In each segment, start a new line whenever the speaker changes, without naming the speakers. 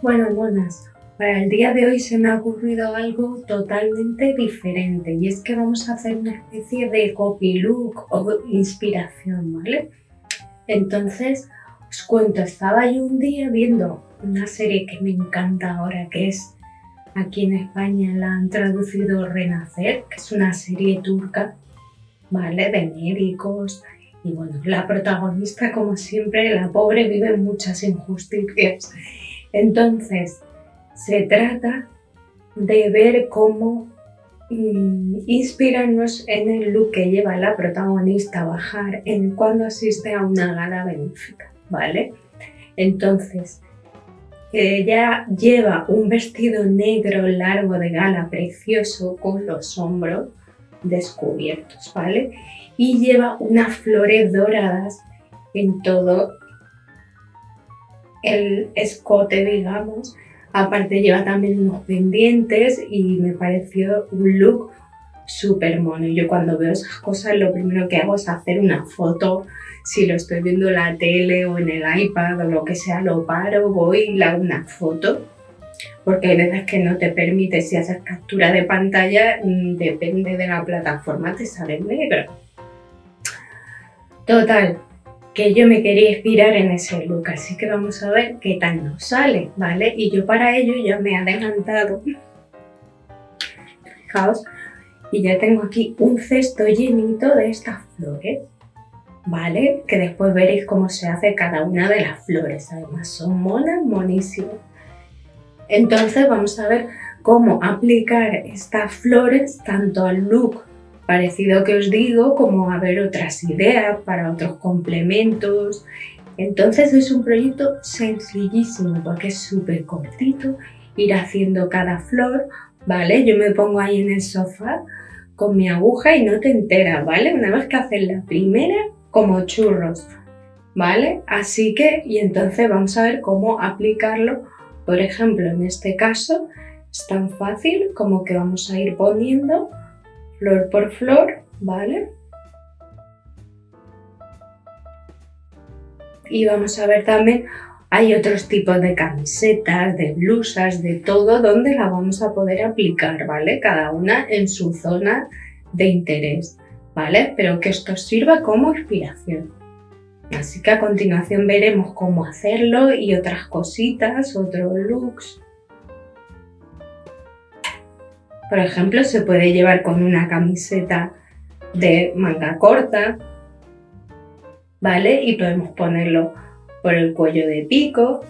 Bueno, buenas. Para el día de hoy se me ha ocurrido algo totalmente diferente y es que vamos a hacer una especie de copy look o inspiración, ¿vale? Entonces, os cuento, estaba yo un día viendo una serie que me encanta ahora, que es aquí en España la han traducido Renacer, que es una serie turca, ¿vale? De médicos. Y bueno, la protagonista, como siempre, la pobre vive muchas injusticias. Entonces, se trata de ver cómo inspirarnos en el look que lleva la protagonista Bajar cuando asiste a una gala benéfica, ¿vale? Entonces, ella lleva un vestido negro largo de gala precioso con los hombros descubiertos, ¿vale? Y lleva unas flores doradas en todo el escote, digamos. Aparte lleva también unos pendientes y me pareció un look súper mono. Yo cuando veo esas cosas lo primero que hago es hacer una foto. Si lo estoy viendo en la tele o en el iPad o lo que sea, lo paro, voy y le hago una foto. Porque hay veces que no te permite, si haces captura de pantalla, depende de la plataforma, te sale negro. Total, que yo me quería inspirar en ese look, así que vamos a ver qué tal nos sale, ¿vale? Y yo para ello ya me he adelantado, fijaos, y ya tengo aquí un cesto llenito de estas flores, ¿vale? Que después veréis cómo se hace cada una de las flores, además son monas, monísimas. Entonces vamos a ver cómo aplicar estas flores tanto al look parecido que os digo, como a ver otras ideas para otros complementos. Entonces es un proyecto sencillísimo porque es súper cortito, ir haciendo cada flor, ¿vale? Yo me pongo ahí en el sofá con mi aguja y no te enteras, ¿vale? Una vez que haces la primera, como churros, ¿vale? Así que, y entonces vamos a ver cómo aplicarlo. Por ejemplo, en este caso es tan fácil como que vamos a ir poniendo flor por flor, ¿vale? Y vamos a ver también, hay otros tipos de camisetas, de blusas, de todo, donde la vamos a poder aplicar, ¿vale? Cada una en su zona de interés, ¿vale? Pero que esto sirva como inspiración. Así que a continuación veremos cómo hacerlo y otras cositas, otros looks. Por ejemplo, se puede llevar con una camiseta de manga corta, ¿vale? Y podemos ponerlo por el cuello de pico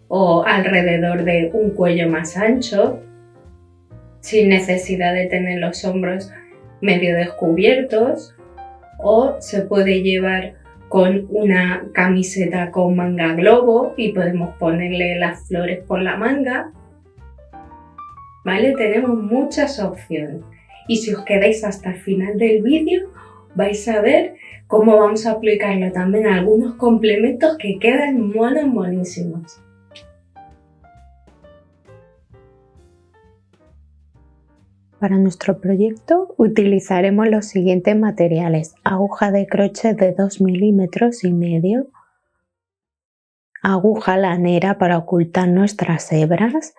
o alrededor de un cuello más ancho, sin necesidad de tener los hombros medio descubiertos, o se puede llevar con una camiseta con manga globo y podemos ponerle las flores por la manga, ¿vale? Tenemos muchas opciones y si os quedáis hasta el final del vídeo vais a ver cómo vamos a aplicarlo también a algunos complementos que quedan monísimos. Para nuestro proyecto utilizaremos los siguientes materiales: aguja de crochet de 2,5 milímetros, aguja lanera para ocultar nuestras hebras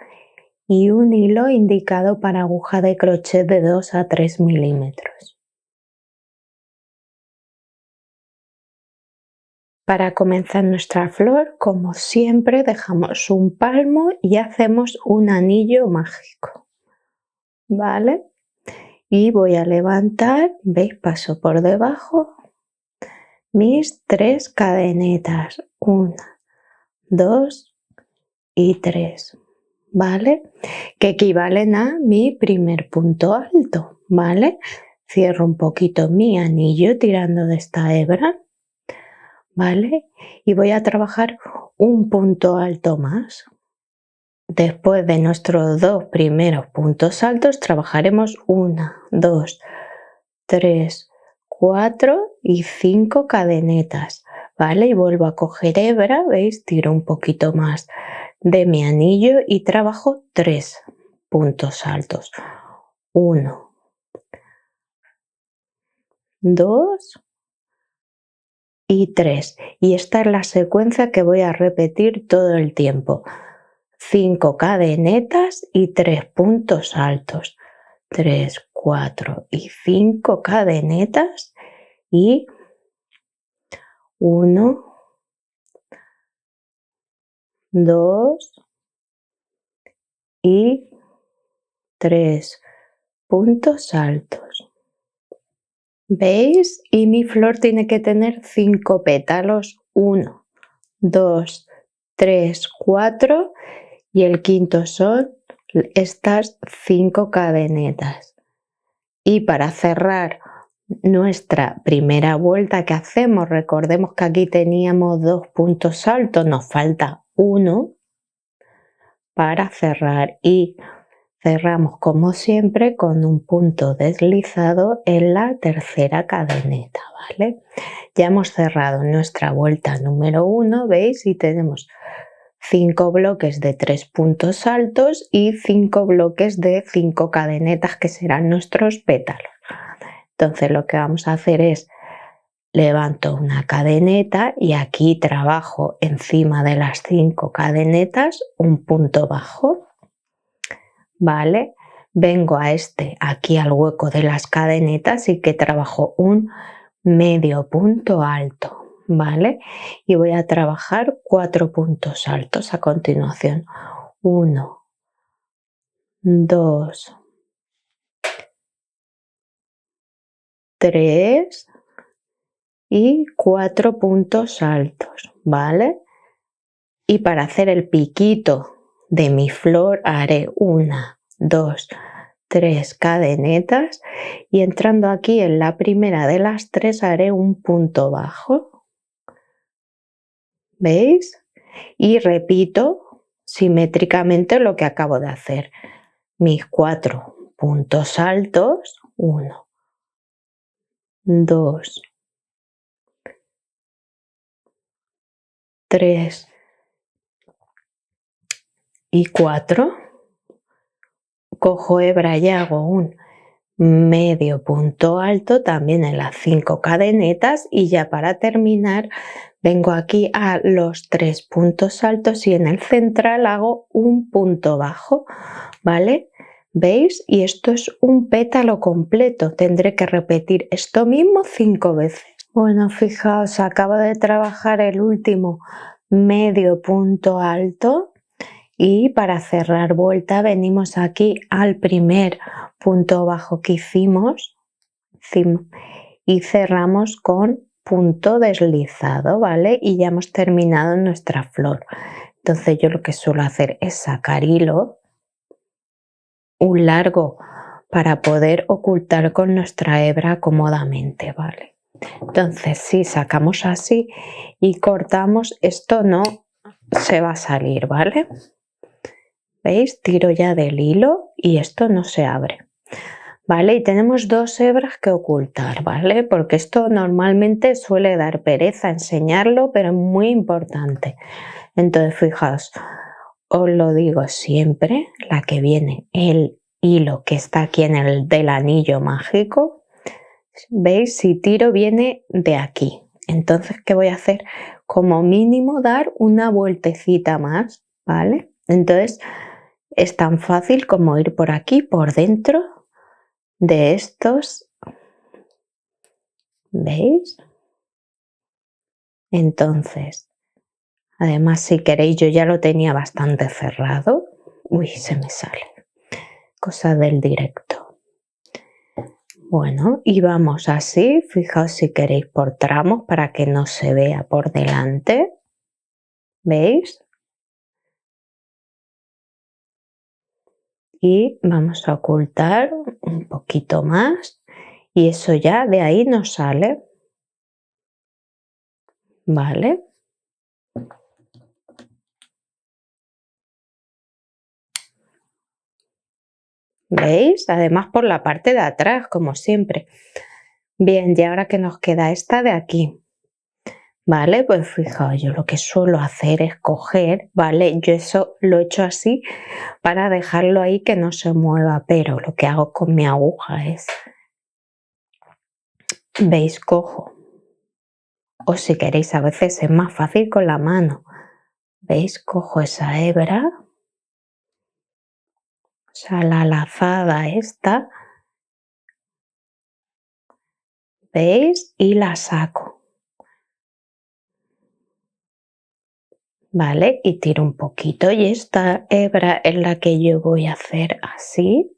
y un hilo indicado para aguja de crochet de 2 a 3 milímetros. Para comenzar nuestra flor, como siempre, dejamos un palmo y hacemos un anillo mágico, ¿vale? Y voy a levantar, ¿veis? Paso por debajo mis 3 cadenetas, 1, 2 y 3, ¿vale? Que equivalen a mi primer punto alto, ¿vale? Cierro un poquito mi anillo tirando de esta hebra, ¿vale? Y voy a trabajar un punto alto más. Después de nuestros 2 primeros puntos altos trabajaremos 1, 2, 3, 4 y 5 cadenetas, ¿vale? Y vuelvo a coger hebra, ¿veis? Tiro un poquito más de mi anillo y trabajo 3 puntos altos. 1, 2 y 3. Y esta es la secuencia que voy a repetir todo el tiempo. 5 cadenetas y 3 puntos altos. 3, 4 y 5 cadenetas y 1, 2 y 3 puntos altos. ¿Veis? Y mi flor tiene que tener 5 pétalos. 1, 2, 3, 4 y el quinto son estas 5 cadenetas. Y para cerrar nuestra primera vuelta que hacemos, recordemos que aquí teníamos 2 puntos altos, nos falta 1 para cerrar y cerramos como siempre con un punto deslizado en la tercera cadeneta, ¿vale? Ya hemos cerrado nuestra vuelta número 1, ¿veis? Y tenemos 5 bloques de 3 puntos altos y 5 bloques de 5 cadenetas que serán nuestros pétalos. Entonces lo que vamos a hacer es levanto una cadeneta y aquí trabajo encima de las 5 cadenetas un punto bajo, ¿vale? Vengo a aquí al hueco de las cadenetas y que trabajo un medio punto alto, ¿vale? Y voy a trabajar 4 puntos altos a continuación. 1, 2, 3 y 4 puntos altos, ¿vale? Y para hacer el piquito de mi flor haré 1, 2, 3 cadenetas y entrando aquí en la primera de las 3 haré un punto bajo, ¿veis? Y repito simétricamente lo que acabo de hacer, mis 4 puntos altos, 1, 2, 3 y 4, cojo hebra y hago un medio punto alto también en las 5 cadenetas y ya para terminar vengo aquí a los 3 puntos altos y en el central hago un punto bajo, ¿vale? ¿Veis? Y esto es un pétalo completo, tendré que repetir esto mismo 5 veces. Bueno, fijaos, acabo de trabajar el último medio punto alto y para cerrar vuelta venimos aquí al primer punto bajo que hicimos y cerramos con punto deslizado, ¿vale? Y ya hemos terminado nuestra flor. Entonces yo lo que suelo hacer es sacar hilo, un largo, para poder ocultar con nuestra hebra cómodamente, ¿vale? Entonces si sacamos así y cortamos, esto no se va a salir, ¿vale? ¿Veis? Tiro ya del hilo y esto no se abre, ¿vale? Y tenemos 2 hebras que ocultar, ¿vale? Porque esto normalmente suele dar pereza enseñarlo, pero es muy importante. Entonces, fijaos, os lo digo siempre, la que viene, el hilo que está aquí en el del anillo mágico, ¿veis? Si tiro viene de aquí. Entonces, ¿qué voy a hacer? Como mínimo dar una vueltecita más, ¿vale? Entonces, es tan fácil como ir por aquí, por dentro de estos, ¿veis? Entonces, además si queréis yo ya lo tenía bastante cerrado. Uy, se me sale. Cosa del directo. Bueno, y vamos así, fijaos si queréis por tramos para que no se vea por delante. ¿Veis? Y vamos a ocultar un poquito más y eso ya de ahí nos sale, ¿vale? ¿Veis? Además por la parte de atrás, como siempre. Bien, y ahora que nos queda esta de aquí, ¿vale? Pues fijaos, yo lo que suelo hacer es coger, ¿vale? Yo eso lo he hecho así para dejarlo ahí que no se mueva, pero lo que hago con mi aguja es, ¿veis? Cojo. O si queréis, a veces es más fácil con la mano. ¿Veis? Cojo esa hebra sea, la lazada esta, ¿veis? Y la saco, ¿vale? Y tiro un poquito y esta hebra es la que yo voy a hacer así.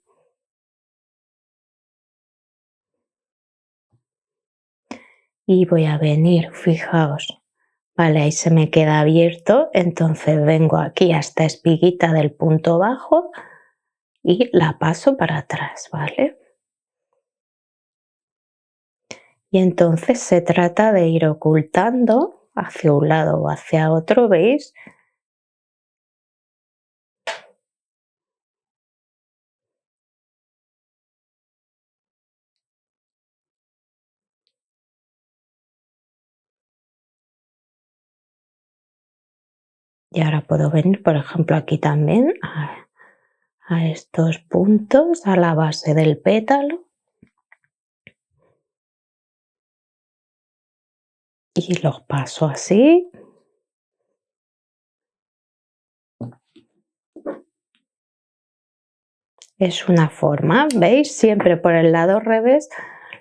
Y voy a venir, fijaos, vale, ahí se me queda abierto, entonces vengo aquí a esta espiguita del punto bajo y la paso para atrás, ¿vale? Y entonces se trata de ir ocultando hacia un lado o hacia otro, ¿veis? Y ahora puedo venir, por ejemplo, aquí también a estos puntos, a la base del pétalo. Y los paso así. Es una forma, ¿veis? Siempre por el lado revés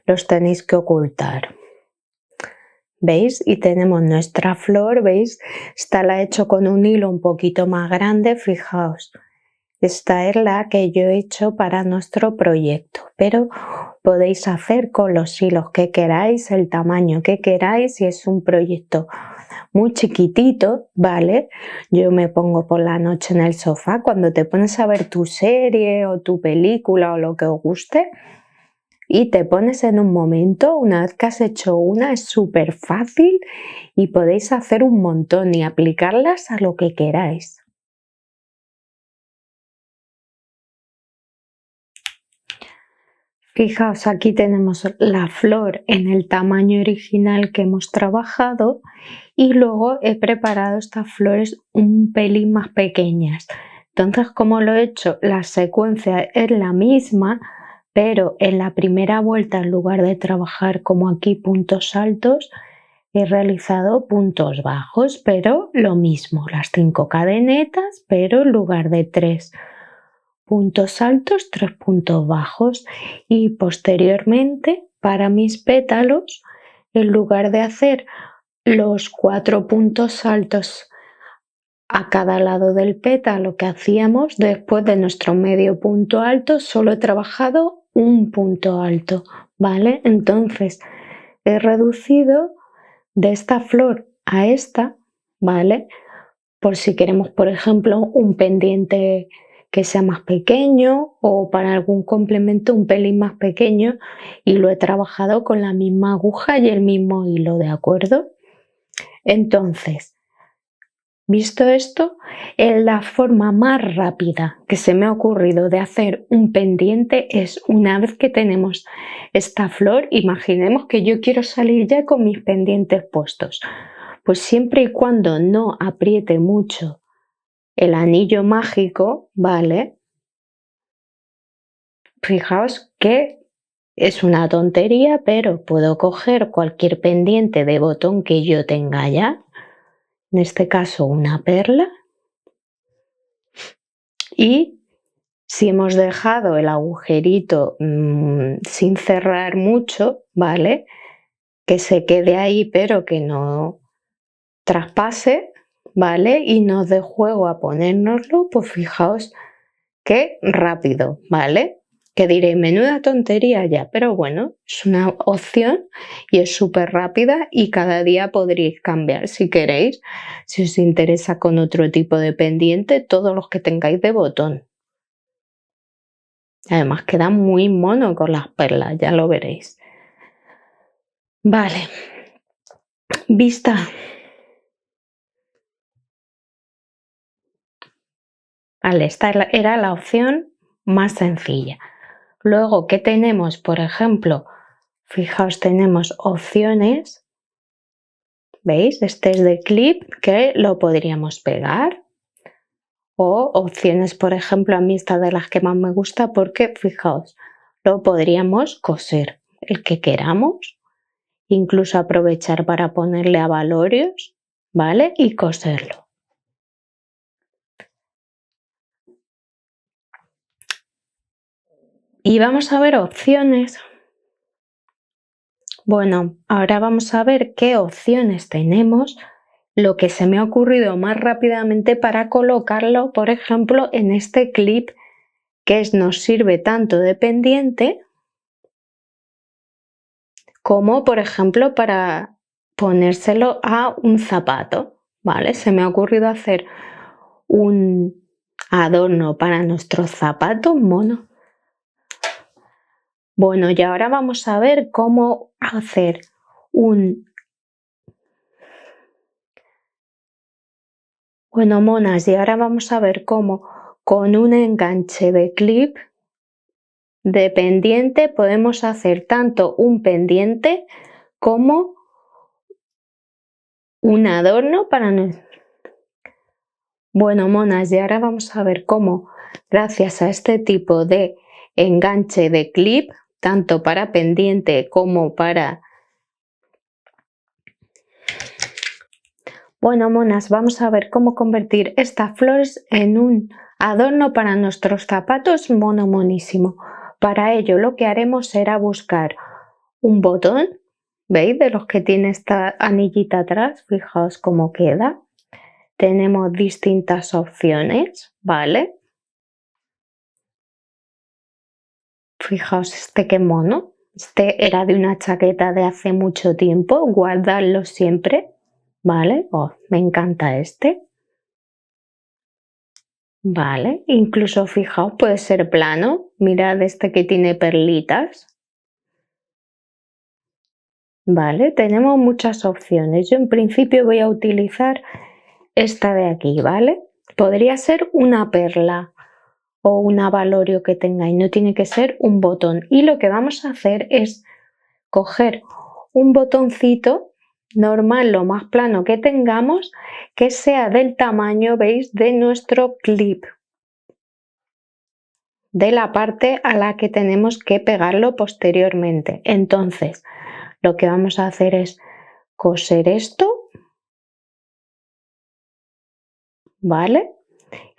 los tenéis que ocultar. ¿Veis? Y tenemos nuestra flor, ¿veis? Esta la he hecho con un hilo un poquito más grande, fijaos. Esta es la que yo he hecho para nuestro proyecto, pero podéis hacer con los hilos que queráis, el tamaño que queráis, si es un proyecto muy chiquitito, ¿vale? Yo me pongo por la noche en el sofá, cuando te pones a ver tu serie o tu película o lo que os guste, y te pones en un momento, una vez que has hecho una, es súper fácil y podéis hacer un montón y aplicarlas a lo que queráis. Fijaos, aquí tenemos la flor en el tamaño original que hemos trabajado y luego he preparado estas flores un pelín más pequeñas. Entonces, como lo he hecho, la secuencia es la misma, pero en la primera vuelta, en lugar de trabajar como aquí puntos altos, he realizado puntos bajos, pero lo mismo, las 5 cadenetas, pero en lugar de 3 puntos altos, 3 puntos bajos. Y posteriormente, para mis pétalos, en lugar de hacer los 4 puntos altos a cada lado del pétalo que hacíamos después de nuestro medio punto alto, solo he trabajado un punto alto, ¿vale? Entonces he reducido de esta flor a esta, ¿vale? Por si queremos, por ejemplo, un pendiente que sea más pequeño o para algún complemento un pelín más pequeño, y lo he trabajado con la misma aguja y el mismo hilo, ¿de acuerdo? Entonces, visto esto, la forma más rápida que se me ha ocurrido de hacer un pendiente es una vez que tenemos esta flor, imaginemos que yo quiero salir ya con mis pendientes puestos. Pues siempre y cuando no apriete mucho el anillo mágico, ¿vale? Fijaos que es una tontería, pero puedo coger cualquier pendiente de botón que yo tenga ya, en este caso una perla, y si hemos dejado el agujerito sin cerrar mucho, ¿vale? Que se quede ahí, pero que no traspase, ¿vale? Y nos dé juego a ponérnoslo, pues fijaos qué rápido, ¿vale? Que diré, menuda tontería ya, pero bueno, es una opción y es súper rápida y cada día podréis cambiar si queréis, si os interesa con otro tipo de pendiente, todos los que tengáis de botón. Además queda muy mono con las perlas, ya lo veréis. Vale, vista. Vale, esta era la opción más sencilla. Luego, ¿qué tenemos? Por ejemplo, fijaos, tenemos opciones. ¿Veis? Este es de clip que lo podríamos pegar. O opciones, por ejemplo, a mí esta de las que más me gusta porque, fijaos, lo podríamos coser el que queramos. Incluso aprovechar para ponerle abalorios, ¿vale? Y coserlo. Y vamos a ver opciones. Bueno, ahora vamos a ver qué opciones tenemos, lo que se me ha ocurrido más rápidamente para colocarlo, por ejemplo, en este clip que nos sirve tanto de pendiente como, por ejemplo, para ponérselo a un zapato, ¿vale? Se me ha ocurrido hacer un adorno para nuestros zapatos monos. Bueno, y ahora vamos a ver cómo hacer Bueno, monas, y ahora vamos a ver cómo con un enganche de clip de pendiente podemos hacer tanto un pendiente como un adorno para Bueno, monas, y ahora vamos a ver cómo, gracias a este tipo de enganche de clip, tanto para pendiente como para... Bueno, monas, vamos a ver cómo convertir estas flores en un adorno para nuestros zapatos monísimo. Para ello lo que haremos será buscar un botón, ¿veis? De los que tiene esta anillita atrás, fijaos cómo queda. Tenemos distintas opciones, ¿vale? Fijaos este qué mono. Este era de una chaqueta de hace mucho tiempo, guardadlo siempre, ¿vale? Oh, me encanta este. Vale, incluso fijaos, puede ser plano. Mirad este que tiene perlitas. Vale, tenemos muchas opciones. Yo en principio voy a utilizar esta de aquí, ¿vale? Podría ser una perla o un avalorio que tengáis, no tiene que ser un botón. Y lo que vamos a hacer es coger un botoncito normal, lo más plano que tengamos, que sea del tamaño, ¿veis?, de nuestro clip, de la parte a la que tenemos que pegarlo posteriormente. Entonces, lo que vamos a hacer es coser esto, ¿vale?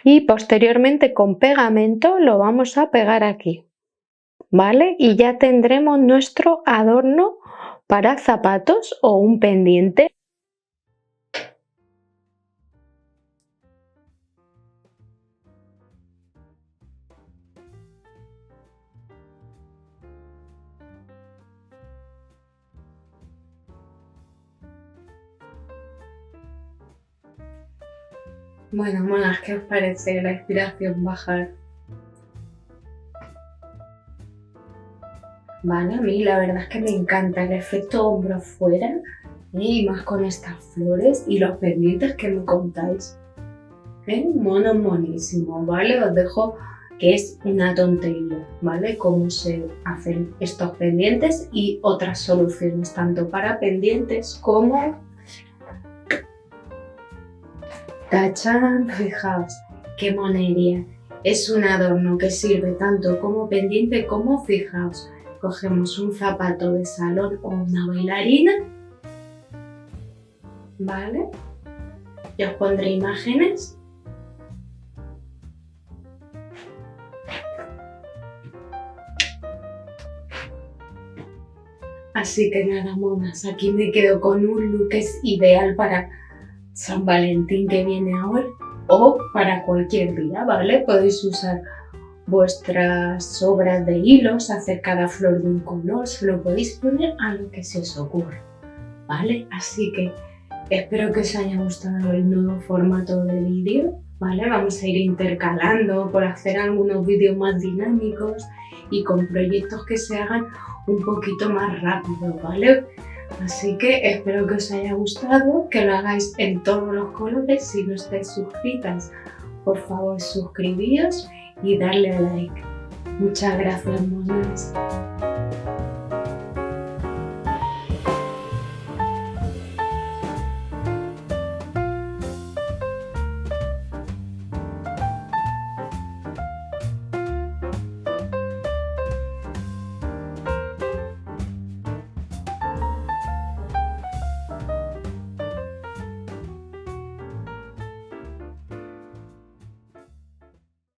Y posteriormente con pegamento lo vamos a pegar aquí, ¿vale? Y ya tendremos nuestro adorno para zapatos o un pendiente. Bueno, monas, ¿qué os parece la inspiración bajar? Vale, a mí la verdad es que me encanta el efecto hombro fuera y más con estas flores y los pendientes que me contáis. Es un mono monísimo, ¿vale? Os dejo que es una tontería, ¿vale? Cómo se hacen estos pendientes y otras soluciones, tanto para pendientes como... ¡Tachán! Fijaos, qué monería. Es un adorno que sirve tanto como pendiente como, fijaos, cogemos un zapato de salón o una bailarina, ¿vale? Y os pondré imágenes. Así que nada, monas, aquí me quedo con un look que es ideal para San Valentín que viene ahora o para cualquier día, ¿vale? Podéis usar vuestras sobras de hilos, hacer cada flor de un color, se lo podéis poner a lo que se os ocurra, ¿vale? Así que espero que os haya gustado el nuevo formato de vídeo, ¿vale? Vamos a ir intercalando por hacer algunos vídeos más dinámicos y con proyectos que se hagan un poquito más rápido, ¿vale? Así que espero que os haya gustado, que lo hagáis en todos los colores. Si no estáis suscritas, por favor suscribíos y darle a like. Muchas gracias, monas.